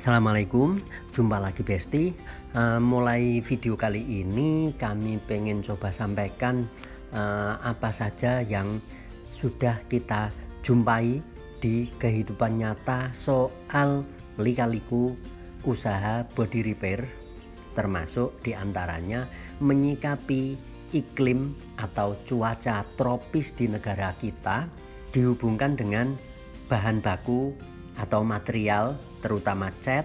Assalamualaikum, jumpa lagi Besti. Mulai video kali ini kami pengen coba sampaikan apa saja yang sudah kita jumpai di kehidupan nyata soal lika-liku usaha body repair, termasuk diantaranya menyikapi iklim atau cuaca tropis di negara kita dihubungkan dengan bahan baku atau material terutama cat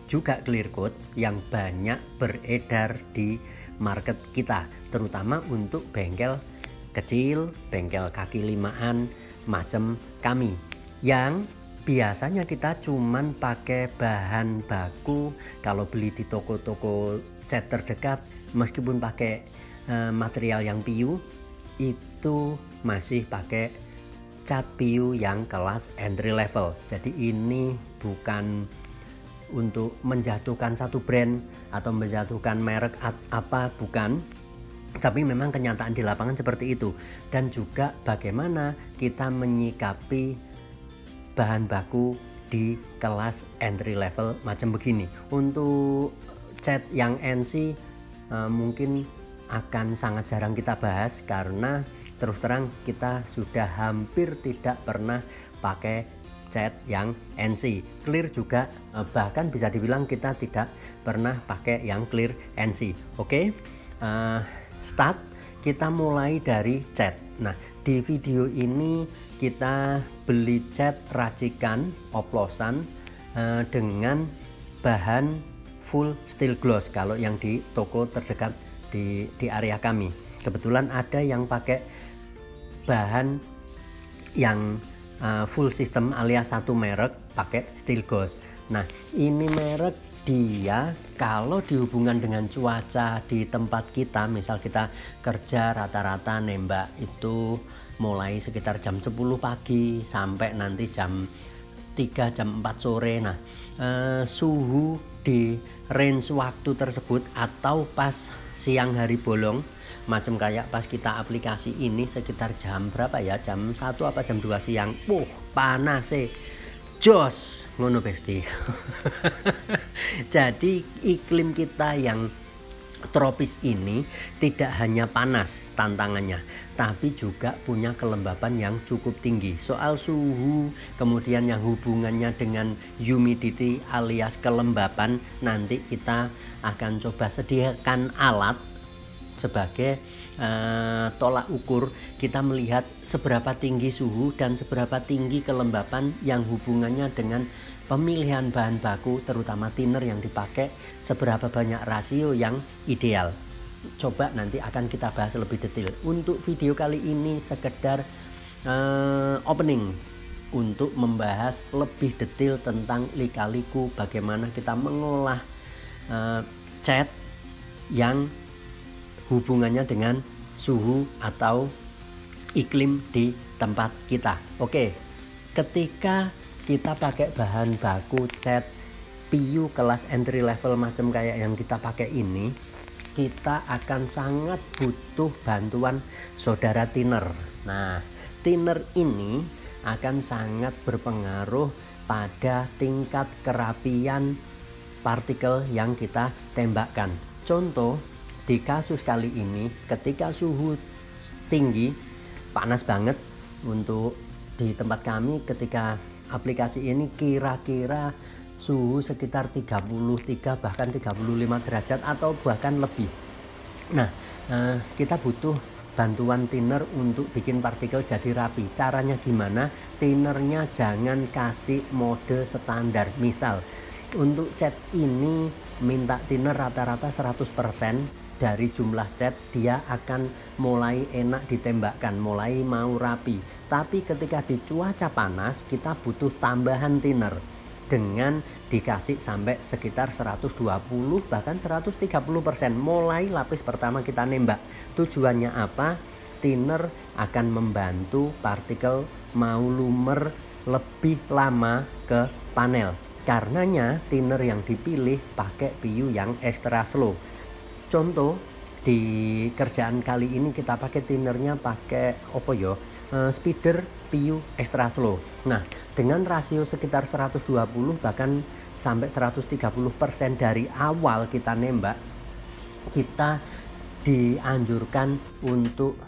juga clear coat yang banyak beredar di market kita, terutama untuk bengkel kecil, bengkel kaki limaan macam kami yang biasanya kita cuman pakai bahan baku kalau beli di toko-toko cat terdekat, meskipun pakai material yang PU itu masih pakai cat PU yang kelas entry level. Jadi ini bukan untuk menjatuhkan satu brand atau menjatuhkan merek apa, bukan. Tapi memang kenyataan di lapangan seperti itu. Dan juga bagaimana kita menyikapi bahan baku di kelas entry level macam begini. Untuk cat yang NC mungkin akan sangat jarang kita bahas karena terus terang kita sudah hampir tidak pernah pakai cat yang NC. Clear juga bahkan bisa dibilang kita tidak pernah pakai yang clear NC. Oke, start. Kita mulai dari cat. Nah, di video ini kita beli cat racikan oplosan dengan bahan full steel gloss kalau yang di toko terdekat di area kami. Kebetulan ada yang pakai bahan yang full system alias satu merek pakai steel gloss. Nah, ini merek dia kalau dihubungkan dengan cuaca di tempat kita, misal kita kerja rata-rata nembak itu mulai sekitar jam 10 pagi sampai nanti jam 3 jam 4 sore. Nah, suhu di range waktu tersebut atau pas siang hari bolong macam kayak pas kita aplikasi ini sekitar jam berapa ya, jam 1 apa jam 2 siang, panas jos ngono Besti. Jadi iklim kita yang tropis ini tidak hanya panas tantangannya, tapi juga punya kelembapan yang cukup tinggi. Soal suhu, kemudian yang hubungannya dengan humidity alias kelembapan, nanti kita akan coba sediakan alat sebagai tolak ukur kita melihat seberapa tinggi suhu dan seberapa tinggi kelembapan yang hubungannya dengan pemilihan bahan baku, terutama thinner yang dipakai, seberapa banyak rasio yang ideal. Coba nanti akan kita bahas lebih detail. Untuk video kali ini sekedar opening untuk membahas lebih detail tentang lika-liku bagaimana kita mengolah cat yang hubungannya dengan suhu atau iklim di tempat kita. Oke, ketika kita pakai bahan baku cat PU kelas entry level macam kayak yang kita pakai ini, kita akan sangat butuh bantuan saudara thinner. Nah, thinner ini akan sangat berpengaruh pada tingkat kerapian partikel yang kita tembakkan. Contoh, di kasus kali ini ketika suhu tinggi, panas banget untuk di tempat kami ketika aplikasi ini kira-kira suhu sekitar 33 bahkan 35 derajat atau bahkan lebih. Nah, kita butuh bantuan thinner untuk bikin partikel jadi rapi. Caranya gimana? Thinnernya jangan kasih mode standar. Misal untuk cat ini minta thinner rata-rata 100%. Dari jumlah cat dia akan mulai enak ditembakkan, mulai mau rapi. Tapi ketika di cuaca panas kita butuh tambahan thinner dengan dikasih sampai sekitar 120 bahkan 130%. Mulai lapis pertama kita nembak. Tujuannya apa? Thinner akan membantu partikel mau lumer lebih lama ke panel. Karenanya thinner yang dipilih pakai PU yang extra slow. Contoh di kerjaan kali ini kita pakai thinnernya pakai speeder PU extra slow. Nah, dengan rasio sekitar 120 bahkan sampai 130% dari awal kita nembak, kita dianjurkan untuk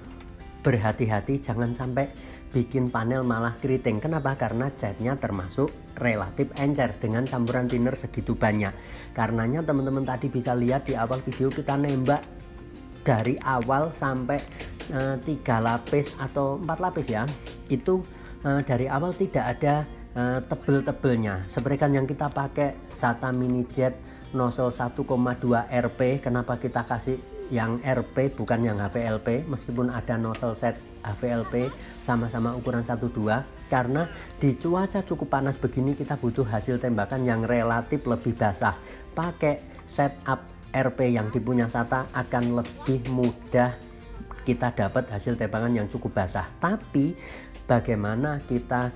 berhati-hati jangan sampai bikin panel malah keriting. Kenapa? Karena catnya termasuk relatif encer dengan campuran thinner segitu banyak. Karenanya teman-teman tadi bisa lihat di awal video kita nembak dari awal sampai 3 lapis atau 4 lapis ya, itu dari awal tidak ada tebel-tebelnya. Seperti kan yang kita pakai SATA mini jet nozzle 1,2 Rp. Kenapa kita kasih yang Rp bukan yang HVLP meskipun ada nozzle set HVLP sama-sama ukuran 1,2? Karena di cuaca cukup panas begini kita butuh hasil tembakan yang relatif lebih basah. Pakai setup RP yang dipunya SATA akan lebih mudah kita dapat hasil tembakan yang cukup basah. Tapi bagaimana kita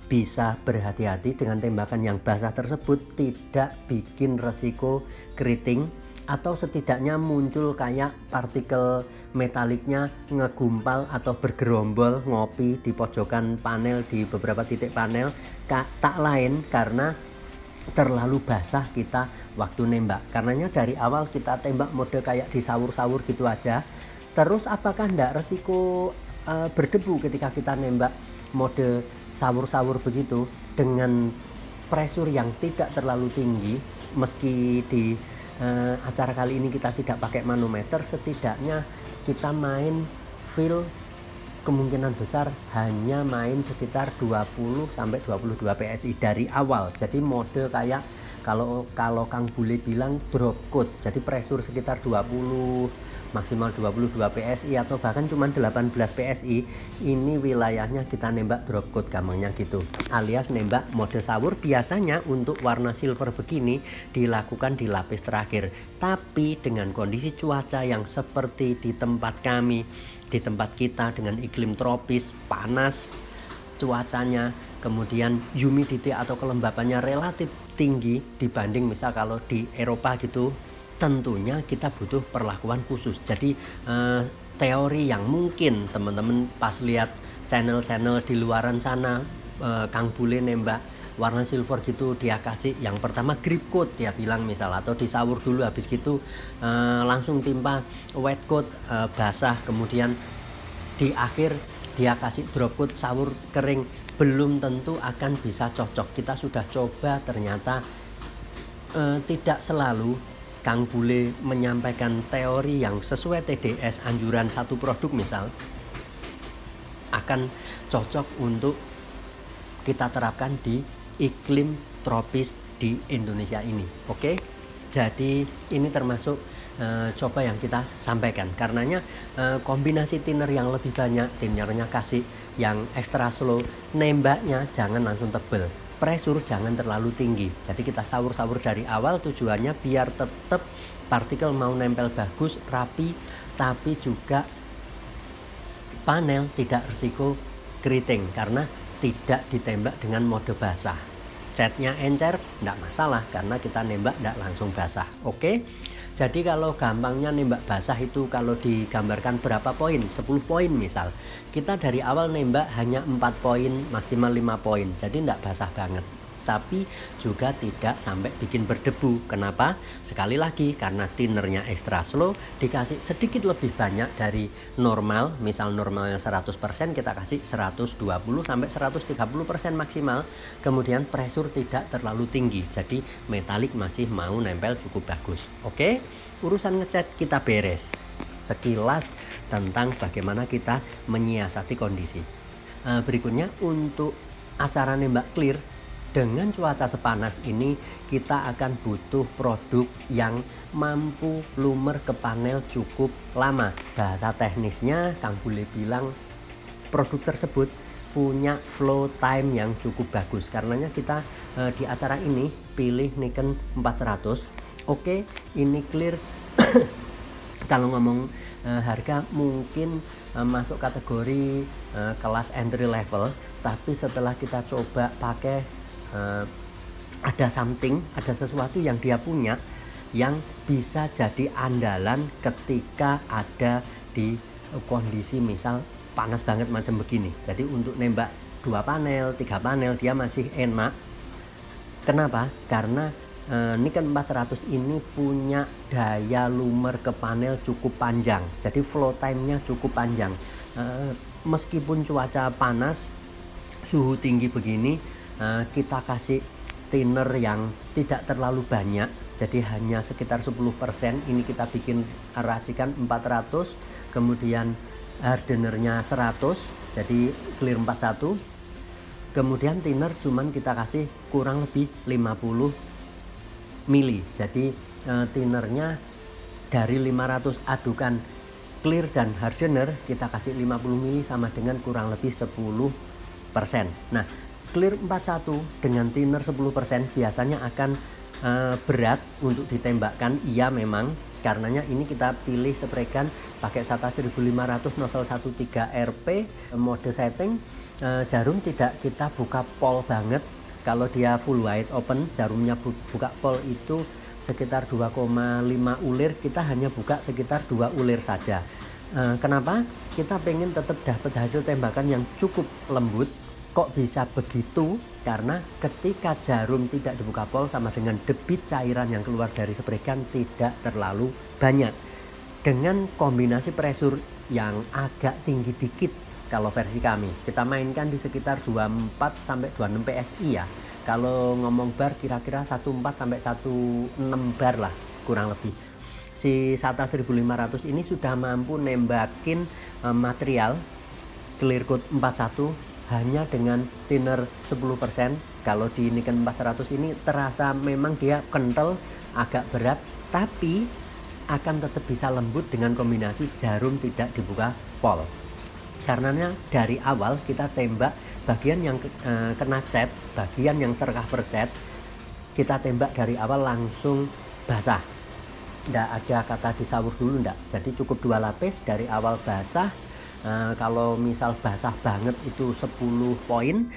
bisa berhati-hati dengan tembakan yang basah tersebut tidak bikin resiko keriting atau setidaknya muncul kayak partikel metaliknya ngegumpal atau bergerombol ngopi di pojokan panel, di beberapa titik panel. Tak lain karena terlalu basah kita waktu nembak. Karenanya dari awal kita tembak mode kayak disawur-sawur gitu aja. Terus apakah enggak resiko berdebu ketika kita nembak mode sawur-sawur begitu dengan pressure yang tidak terlalu tinggi? Meski di acara kali ini kita tidak pakai manometer, setidaknya kita main feel kemungkinan besar hanya main sekitar 20 sampai 22 PSI dari awal. Jadi mode kayak kalau Kang Bule bilang drop code, jadi pressure sekitar 20 maksimal 22 PSI atau bahkan cuma 18 PSI, ini wilayahnya kita nembak drop code gampangnya gitu, alias nembak mode sawur. Biasanya untuk warna silver begini dilakukan di lapis terakhir, tapi dengan kondisi cuaca yang seperti di tempat kami, di tempat kita dengan iklim tropis, panas cuacanya, kemudian humidity atau kelembapannya relatif tinggi dibanding misal kalau di Eropa gitu, tentunya kita butuh perlakuan khusus. Jadi teori yang mungkin teman-teman pas lihat channel-channel di luaran sana, Kang Bule nembak warna silver gitu, dia kasih yang pertama grip coat dia bilang misal, atau disawur dulu habis gitu langsung timpa wet coat basah, kemudian di akhir dia kasih drop coat sawur kering, belum tentu akan bisa cocok. Kita sudah coba, ternyata tidak selalu Kang Bule menyampaikan teori yang sesuai TDS anjuran satu produk misal akan cocok untuk kita terapkan di iklim tropis di Indonesia ini. Oke, jadi ini termasuk coba yang kita sampaikan. Karenanya kombinasi thinner yang lebih banyak, thinnernya kasih yang extra slow, nembaknya jangan langsung tebel, pressure jangan terlalu tinggi. Jadi kita sawur-sawur dari awal, tujuannya biar tetap partikel mau nempel bagus, rapi, tapi juga panel tidak risiko keriting karena tidak ditembak dengan mode basah. Catnya encer tidak masalah karena kita nembak tidak langsung basah. Oke, jadi kalau gampangnya nembak basah itu kalau digambarkan berapa poin, 10 poin misal, kita dari awal nembak hanya 4 poin maksimal 5 poin, jadi tidak basah banget, tapi juga tidak sampai bikin berdebu. Kenapa? Sekali lagi karena thinnernya extra slow, dikasih sedikit lebih banyak dari normal. Misal normalnya 100%, kita kasih 120 sampai 130% maksimal. Kemudian pressure tidak terlalu tinggi, jadi metalik masih mau nempel cukup bagus. Oke, urusan ngecat kita beres. Sekilas tentang bagaimana kita menyiasati kondisi. Berikutnya untuk acara nembak clear dengan cuaca sepanas ini, kita akan butuh produk yang mampu lumer ke panel cukup lama. Bahasa teknisnya Kang Bule bilang produk tersebut punya flow time yang cukup bagus. Karenanya kita di acara ini pilih Nikon 400. Oke, ini clear. Kalau ngomong harga mungkin masuk kategori kelas entry level, tapi setelah kita coba pakai ada sesuatu yang dia punya yang bisa jadi andalan ketika ada di kondisi misal panas banget macam begini. Jadi untuk nembak 2 panel, 3 panel dia masih enak. Kenapa? Karena Nikon 400 ini punya daya lumer ke panel cukup panjang. Jadi flow time-nya cukup panjang. Meskipun cuaca panas, suhu tinggi begini, kita kasih thinner yang tidak terlalu banyak, jadi hanya sekitar 10%. Ini kita bikin racikan 400, kemudian hardenernya 100, jadi clear 41. Kemudian thinner cuman kita kasih kurang lebih 50 mili. Jadi thinnernya dari 500 adukan clear dan hardener kita kasih 50 mili sama dengan kurang lebih 10%. Nah, clear 41 dengan thinner 10% biasanya akan berat untuk ditembakkan. Iya memang, karenanya ini kita pilih spray gun pakai SATA 1500 nozzle 13 RP mode setting. Jarum tidak kita buka pol banget. Kalau dia full wide open, jarumnya buka pol itu sekitar 2,5 ulir, kita hanya buka sekitar 2 ulir saja. Kenapa? Kita pengen tetap dapat hasil tembakan yang cukup lembut. Kok bisa begitu? Karena ketika jarum tidak dibuka pol sama dengan debit cairan yang keluar dari spray gun tidak terlalu banyak. Dengan kombinasi pressure yang agak tinggi dikit, kalau versi kami kita mainkan di sekitar 24 sampai 26 PSI ya. Kalau ngomong bar kira-kira 14 sampai 16 bar lah kurang lebih. Si SATA 1500 ini sudah mampu nembakin material clear coat 41 hanya dengan thinner 10%. Kalau di Nikon 400 ini terasa memang dia kental, agak berat, tapi akan tetap bisa lembut dengan kombinasi jarum tidak dibuka pol. Karenanya dari awal kita tembak bagian yang kena cat, bagian yang tercover cat, kita tembak dari awal langsung basah. Nggak ada kata disawur dulu, nggak. Jadi cukup 2 lapis dari awal basah. Kalau misal basah banget itu 10 poin.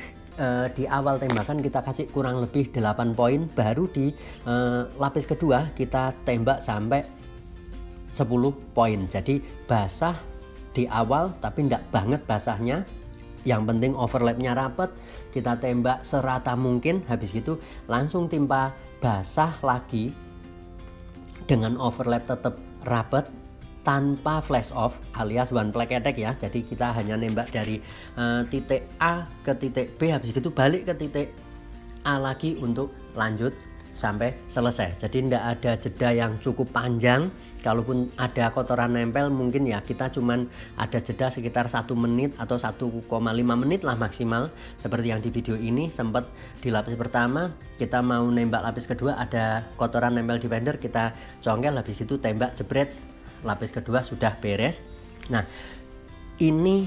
Di awal tembakan kita kasih kurang lebih 8 poin. Baru di lapis kedua kita tembak sampai 10 poin. Jadi basah di awal tapi enggak banget basahnya. Yang penting overlapnya rapet, kita tembak serata mungkin. Habis gitu langsung timpa basah lagi dengan overlap tetap rapet tanpa flash off alias one flag attack ya. Jadi kita hanya nembak dari titik A ke titik B, habis itu balik ke titik A lagi untuk lanjut sampai selesai. Jadi tidak ada jeda yang cukup panjang. Kalaupun ada kotoran nempel mungkin ya kita cuman ada jeda sekitar 1 menit atau 1,5 menit lah maksimal. Seperti yang di video ini sempat di lapis pertama kita mau nembak lapis kedua ada kotoran nempel di fender, kita congkel habis itu tembak jebret, lapis kedua sudah beres. Nah, ini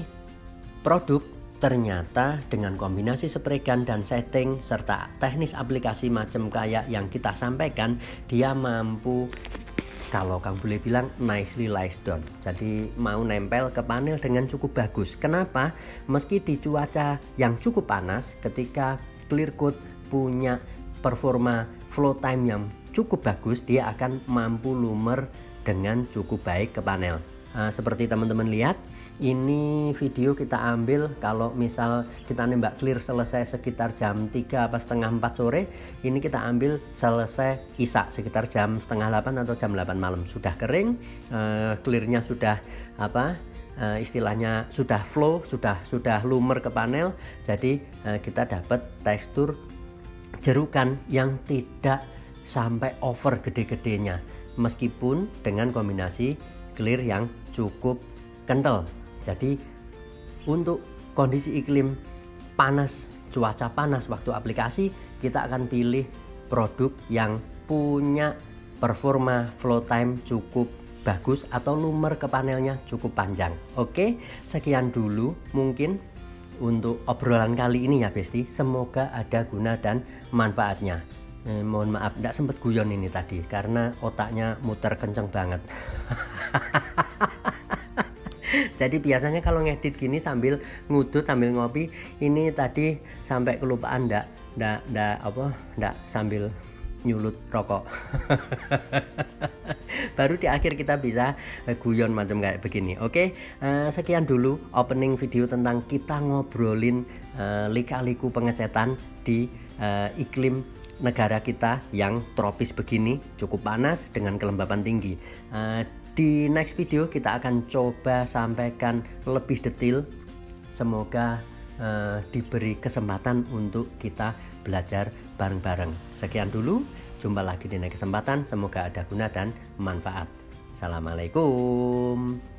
produk ternyata dengan kombinasi spray gun dan setting serta teknis aplikasi macam kayak yang kita sampaikan, dia mampu, kalau Kang Bule bilang, nicely lies down. Jadi mau nempel ke panel dengan cukup bagus. Kenapa? Meski di cuaca yang cukup panas, ketika clear coat punya performa flow time yang cukup bagus, dia akan mampu lumer dengan cukup baik ke panel. Seperti teman-teman lihat, ini video kita ambil kalau misal kita nembak clear selesai sekitar jam 3 apa setengah 4 sore. Ini kita ambil selesai isak sekitar jam setengah 8 atau jam 8 malam. Sudah kering, clearnya sudah istilahnya sudah flow, sudah lumer ke panel. Jadi kita dapat tekstur jerukan yang tidak sampai over gede-gedenya, meskipun dengan kombinasi clear yang cukup kental. Jadi untuk kondisi iklim panas, cuaca panas waktu aplikasi, kita akan pilih produk yang punya performa flow time cukup bagus atau lumer ke panelnya cukup panjang. Oke, sekian dulu mungkin untuk obrolan kali ini ya Besti. Semoga ada guna dan manfaatnya. Mohon maaf tidak sempat guyon ini tadi karena otaknya muter kenceng banget. Jadi biasanya kalau ngedit gini sambil ngudut sambil ngopi, ini tadi sampai kelupaan ndak sambil nyulut rokok. Baru di akhir kita bisa guyon macam kayak begini. Oke, sekian dulu opening video tentang kita ngobrolin lika-liku pengecetan di iklim negara kita yang tropis begini, cukup panas dengan kelembapan tinggi. Di next video kita akan coba sampaikan lebih detail. Semoga diberi kesempatan untuk kita belajar bareng-bareng. Sekian dulu, jumpa lagi di next kesempatan. Semoga ada guna dan manfaat. Assalamualaikum.